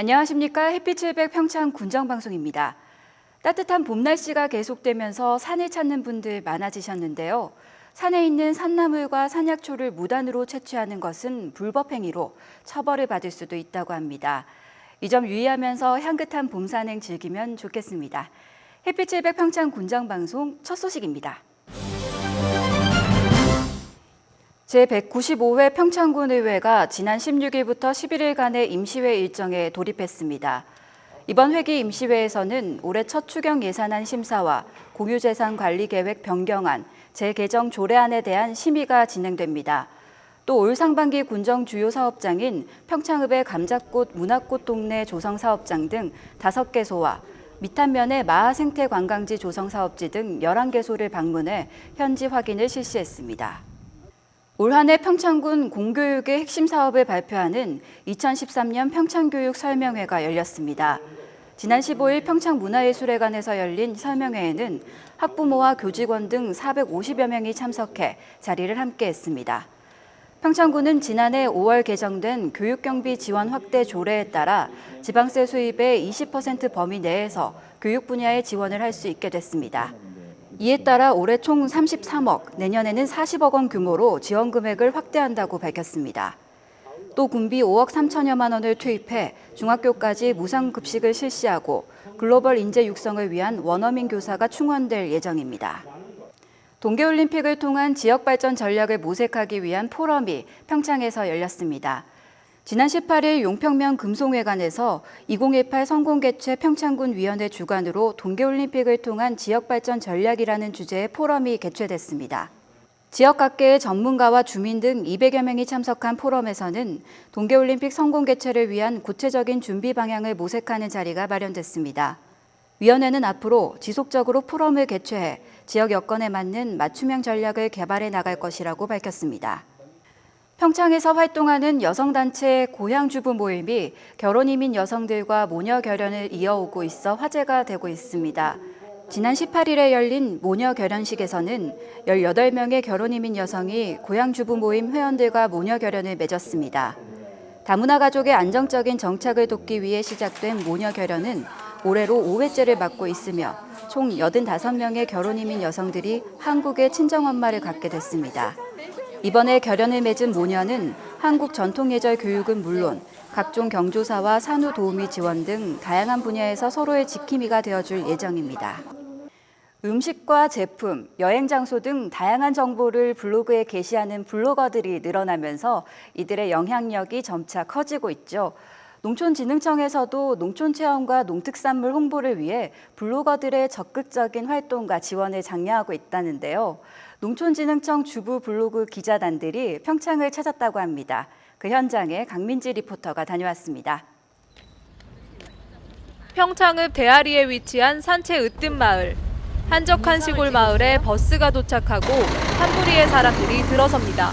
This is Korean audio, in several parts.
안녕하십니까. 햇빛700 평창 군정방송입니다. 따뜻한 봄 날씨가 계속되면서 산을 찾는 분들 많아지셨는데요. 산에 있는 산나물과 산약초를 무단으로 채취하는 것은 불법 행위로 처벌을 받을 수도 있다고 합니다. 이 점 유의하면서 향긋한 봄 산행 즐기면 좋겠습니다. 햇빛700 평창 군정방송 첫 소식입니다. 제195회 평창군의회가 지난 16일부터 11일간의 임시회 일정에 돌입했습니다. 이번 회기 임시회에서는 올해 첫 추경 예산안 심사와 공유재산 관리 계획 변경안, 재개정 조례안에 대한 심의가 진행됩니다. 또 올 상반기 군정 주요 사업장인 평창읍의 감자꽃 문화꽃 동네 조성 사업장 등 5개소와 미탄면의 마하 생태 관광지 조성 사업지 등 11개소를 방문해 현지 확인을 실시했습니다. 올 한 해 평창군 공교육의 핵심 사업을 발표하는 2013년 평창교육 설명회가 열렸습니다. 지난 15일 평창문화예술회관에서 열린 설명회에는 학부모와 교직원 등 450여 명이 참석해 자리를 함께했습니다. 평창군은 지난해 5월 개정된 교육경비 지원 확대 조례에 따라 지방세 수입의 20% 범위 내에서 교육 분야에 지원을 할 수 있게 됐습니다. 이에 따라 올해 총 33억, 내년에는 40억 원 규모로 지원 금액을 확대한다고 밝혔습니다. 또 군비 5억 3천여만 원을 투입해 중학교까지 무상급식을 실시하고 글로벌 인재 육성을 위한 원어민 교사가 충원될 예정입니다. 동계올림픽을 통한 지역발전 전략을 모색하기 위한 포럼이 평창에서 열렸습니다. 지난 18일 용평면 금송회관에서 2018 성공개최 평창군 위원회 주관으로 동계올림픽을 통한 지역발전 전략이라는 주제의 포럼이 개최됐습니다. 지역 각계의 전문가와 주민 등 200여 명이 참석한 포럼에서는 동계올림픽 성공개최를 위한 구체적인 준비 방향을 모색하는 자리가 마련됐습니다. 위원회는 앞으로 지속적으로 포럼을 개최해 지역 여건에 맞는 맞춤형 전략을 개발해 나갈 것이라고 밝혔습니다. 평창에서 활동하는 여성단체 고향주부 모임이 결혼이민 여성들과 모녀 결연을 이어오고 있어 화제가 되고 있습니다. 지난 18일에 열린 모녀 결연식에서는 18명의 결혼이민 여성이 고향주부 모임 회원들과 모녀 결연을 맺었습니다. 다문화 가족의 안정적인 정착을 돕기 위해 시작된 모녀 결연은 올해로 5회째를 맞고 있으며 총 85명의 결혼이민 여성들이 한국의 친정엄마를 갖게 됐습니다. 이번에 결연을 맺은 모녀는 한국 전통예절 교육은 물론 각종 경조사와 산후도우미 지원 등 다양한 분야에서 서로의 지킴이가 되어줄 예정입니다. 음식과 제품, 여행 장소 등 다양한 정보를 블로그에 게시하는 블로거들이 늘어나면서 이들의 영향력이 점차 커지고 있죠. 농촌진흥청에서도 농촌체험과 농특산물 홍보를 위해 블로거들의 적극적인 활동과 지원을 장려하고 있다는데요. 농촌진흥청 주부 블로그 기자단들이 평창을 찾았다고 합니다. 그 현장에 강민지 리포터가 다녀왔습니다. 평창읍 대아리에 위치한 산채 으뜸 마을. 한적한 시골 마을에 버스가 도착하고 한 무리의 사람들이 들어섭니다.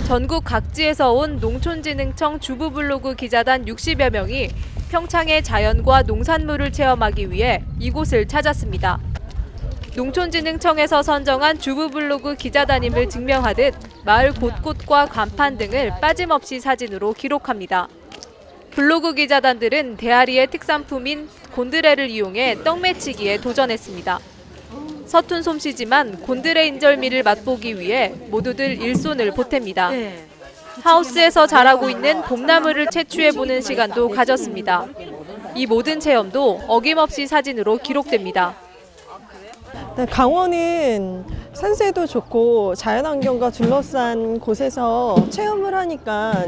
전국 각지에서 온 농촌진흥청 주부 블로그 기자단 60여 명이 평창의 자연과 농산물을 체험하기 위해 이곳을 찾았습니다. 농촌진흥청에서 선정한 주부 블로그 기자단임을 증명하듯 마을 곳곳과 간판 등을 빠짐없이 사진으로 기록합니다. 블로그 기자단들은 대아리의 특산품인 곤드레를 이용해 떡매치기에 도전했습니다. 서툰 솜씨지만 곤드레 인절미를 맛보기 위해 모두들 일손을 보탭니다. 하우스에서 자라고 있는 봄나물을 채취해보는 시간도 가졌습니다. 이 모든 체험도 어김없이 사진으로 기록됩니다. 강원은 산세도 좋고 자연환경과 둘러싼 곳에서 체험을 하니까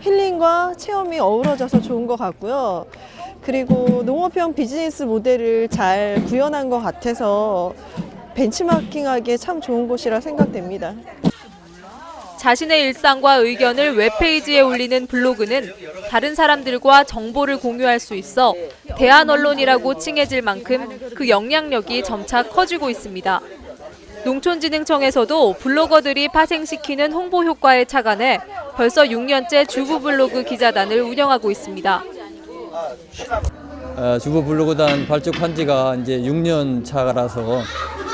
힐링과 체험이 어우러져서 좋은 것 같고요. 그리고 농업형 비즈니스 모델을 잘 구현한 것 같아서 벤치마킹하기에 참 좋은 곳이라 생각됩니다. 자신의 일상과 의견을 웹페이지에 올리는 블로그는 다른 사람들과 정보를 공유할 수 있어 대한언론이라고 칭해질 만큼 그 영향력이 점차 커지고 있습니다. 농촌진흥청에서도 블로거들이 파생시키는 홍보 효과에 착안해 벌써 6년째 주부 블로그 기자단을 운영하고 있습니다. 주부 블로그단 발족한 지가 이제 6년 차라서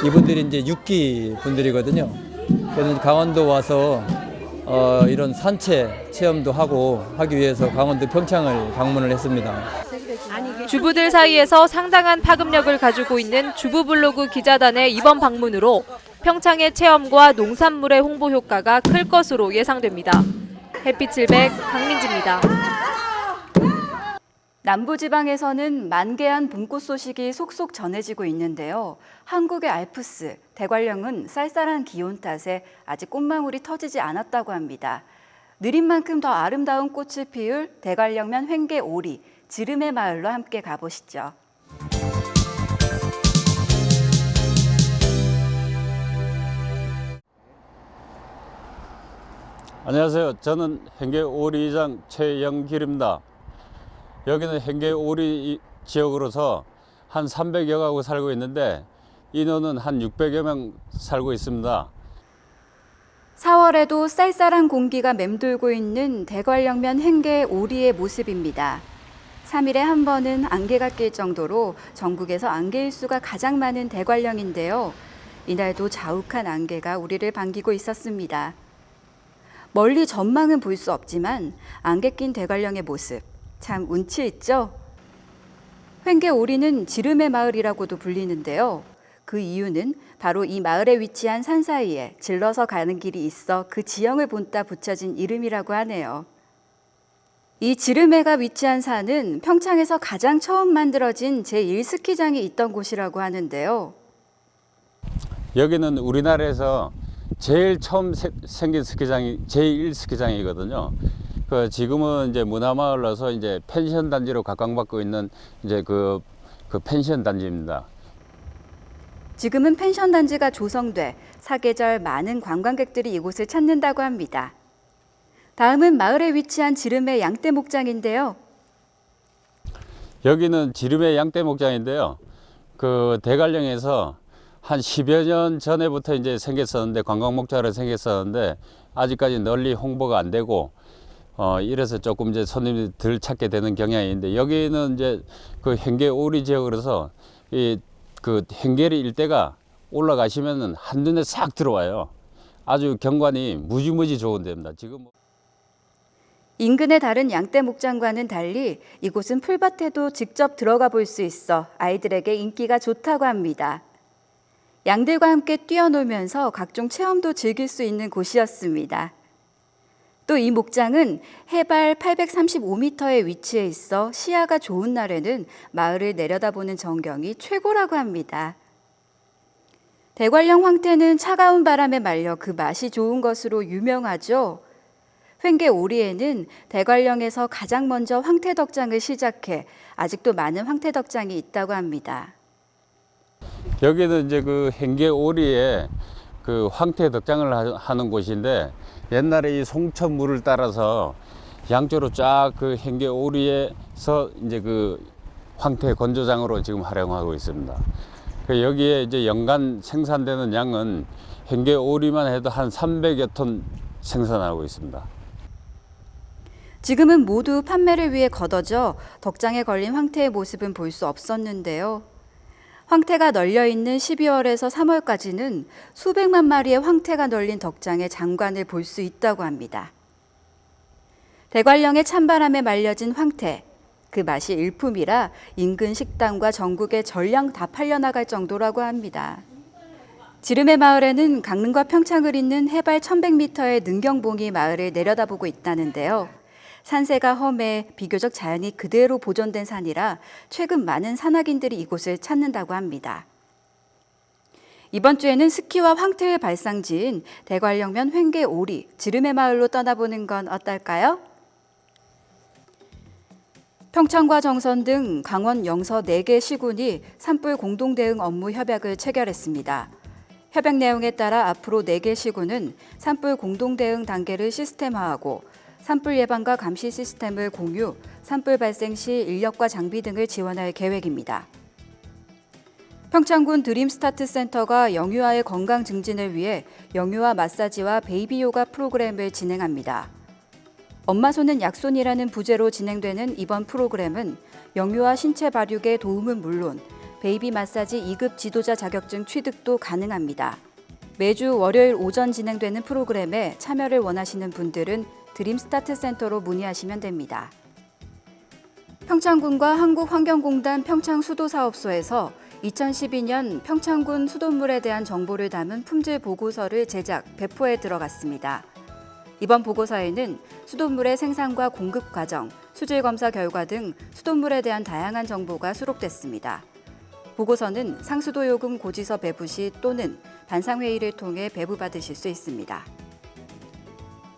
이분들이 이제 6기 분들이거든요. 그래서 강원도 와서 이런 산책 체험도 하기 위해서 강원도 평창을 방문을 했습니다. 주부들 사이에서 상당한 파급력을 가지고 있는 주부블로그 기자단의 이번 방문으로 평창의 체험과 농산물의 홍보 효과가 클 것으로 예상됩니다. 햇빛700 강민지입니다. 남부지방에서는 만개한 봄꽃 소식이 속속 전해지고 있는데요. 한국의 알프스, 대관령은 쌀쌀한 기온 탓에 아직 꽃망울이 터지지 않았다고 합니다. 느린 만큼 더 아름다운 꽃을 피울 대관령면 횡계오리, 지름의 마을로 함께 가보시죠. 안녕하세요. 저는 횡계오리장 최영길입니다. 여기는 횡계오리 지역으로서 한 300여 가구 살고 있는데 인원은 한 600여 명 살고 있습니다. 4월에도 쌀쌀한 공기가 맴돌고 있는 대관령면 횡계오리의 모습입니다. 3일에 한 번은 안개가 낄 정도로 전국에서 안개 일수가 가장 많은 대관령인데요. 이날도 자욱한 안개가 우리를 반기고 있었습니다. 멀리 전망은 볼 수 없지만 안개 낀 대관령의 모습 참 운치 있죠? 횡계오리는 지름의 마을이라고도 불리는데요. 그 이유는 바로 이 마을에 위치한 산 사이에 질러서 가는 길이 있어 그 지형을 본따 붙여진 이름이라고 하네요. 이 지름해가 위치한 산은 평창에서 가장 처음 만들어진 제1스키장이 있던 곳이라고 하는데요. 여기는 우리나라에서 제일 처음 생긴 스키장이 제1스키장이거든요. 지금은 이제 문화마을로서 이제 펜션 단지로 각광받고 있는 이제 그 펜션 단지입니다. 지금은 펜션 단지가 조성돼 사계절 많은 관광객들이 이곳을 찾는다고 합니다. 다음은 마을에 위치한 지름의 양떼 목장인데요. 여기는 지름의 양떼 목장인데요. 대관령에서 한 10여 년 전에부터 이제 생겼었는데 관광 목장으로 생겼었는데 아직까지 널리 홍보가 안 되고 이래서 조금 이제 손님들이 덜 찾게 되는 경향이 있는데 여기는 이제 횡계오리 지역으로서 횡계리 일대가 올라가시면은 한눈에 싹 들어와요. 아주 경관이 무지무지 좋은 데입니다. 지금 인근의 다른 양떼 목장과는 달리 이곳은 풀밭에도 직접 들어가 볼 수 있어 아이들에게 인기가 좋다고 합니다. 양들과 함께 뛰어놀면서 각종 체험도 즐길 수 있는 곳이었습니다. 또 이 목장은 해발 835m에 위치해 있어 시야가 좋은 날에는 마을을 내려다보는 전경이 최고라고 합니다. 대관령 황태는 차가운 바람에 말려 그 맛이 좋은 것으로 유명하죠. 횡계오리에는 대관령에서 가장 먼저 황태덕장을 시작해 아직도 많은 황태덕장이 있다고 합니다. 여기는 이제 횡계오리에 황태덕장을 하는 곳인데 옛날에 이 송천물을 따라서 양쪽으로 쫙 횡계오리에서 이제 황태 건조장으로 지금 활용하고 있습니다. 여기에 이제 연간 생산되는 양은 횡계오리만 해도 한 300여 톤 생산하고 있습니다. 지금은 모두 판매를 위해 걷어져 덕장에 걸린 황태의 모습은 볼 수 없었는데요. 황태가 널려있는 12월에서 3월까지는 수백만 마리의 황태가 널린 덕장의 장관을 볼 수 있다고 합니다. 대관령의 찬바람에 말려진 황태, 그 맛이 일품이라 인근 식당과 전국의 전량 다 팔려나갈 정도라고 합니다. 지름의 마을에는 강릉과 평창을 잇는 해발 1100m의 능경봉이 마을을 내려다보고 있다는데요. 산세가 험해 비교적 자연이 그대로 보존된 산이라 최근 많은 산악인들이 이곳을 찾는다고 합니다. 이번 주에는 스키와 황태의 발상지인 대관령면 횡계오리, 지름의 마을로 떠나보는 건 어떨까요? 평창과 정선 등 강원 영서 4개 시군이 산불 공동대응 업무 협약을 체결했습니다. 협약 내용에 따라 앞으로 4개 시군은 산불 공동대응 단계를 시스템화하고 산불 예방과 감시 시스템을 공유, 산불 발생 시 인력과 장비 등을 지원할 계획입니다. 평창군 드림스타트 센터가 영유아의 건강 증진을 위해 영유아 마사지와 베이비 요가 프로그램을 진행합니다. 엄마 손은 약손이라는 부제로 진행되는 이번 프로그램은 영유아 신체 발육에 도움은 물론 베이비 마사지 2급 지도자 자격증 취득도 가능합니다. 매주 월요일 오전 진행되는 프로그램에 참여를 원하시는 분들은 드림스타트 센터로 문의하시면 됩니다. 평창군과 한국환경공단 평창수도사업소에서 2012년 평창군 수돗물에 대한 정보를 담은 품질 보고서를 제작, 배포에 들어갔습니다. 이번 보고서에는 수돗물의 생산과 공급 과정, 수질 검사 결과 등 수돗물에 대한 다양한 정보가 수록됐습니다. 보고서는 상수도 요금 고지서 배부 시 또는 반상회의를 통해 배부받으실 수 있습니다.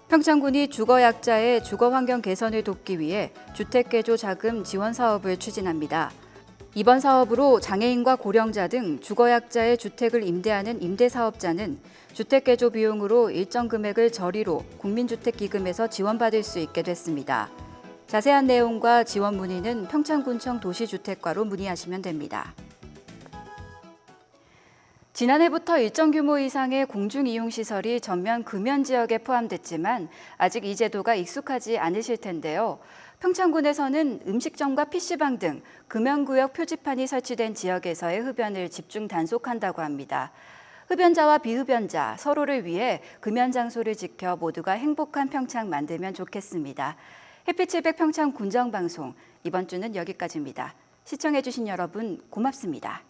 평창군이 주거약자의 주거환경 개선을 돕기 위해 주택개조 자금 지원 사업을 추진합니다. 이번 사업으로 장애인과 고령자 등 주거약자의 주택을 임대하는 임대사업자는 주택개조 비용으로 일정 금액을 저리로 국민주택기금에서 지원받을 수 있게 됐습니다. 자세한 내용과 지원 문의는 평창군청 도시주택과로 문의하시면 됩니다. 지난해부터 일정 규모 이상의 공중이용시설이 전면 금연 지역에 포함됐지만 아직 이 제도가 익숙하지 않으실 텐데요. 평창군에서는 음식점과 PC방 등 금연구역 표지판이 설치된 지역에서의 흡연을 집중 단속한다고 합니다. 흡연자와 비흡연자 서로를 위해 금연 장소를 지켜 모두가 행복한 평창 만들면 좋겠습니다. 햇빛700 평창 군정방송 이번 주는 여기까지입니다. 시청해주신 여러분 고맙습니다.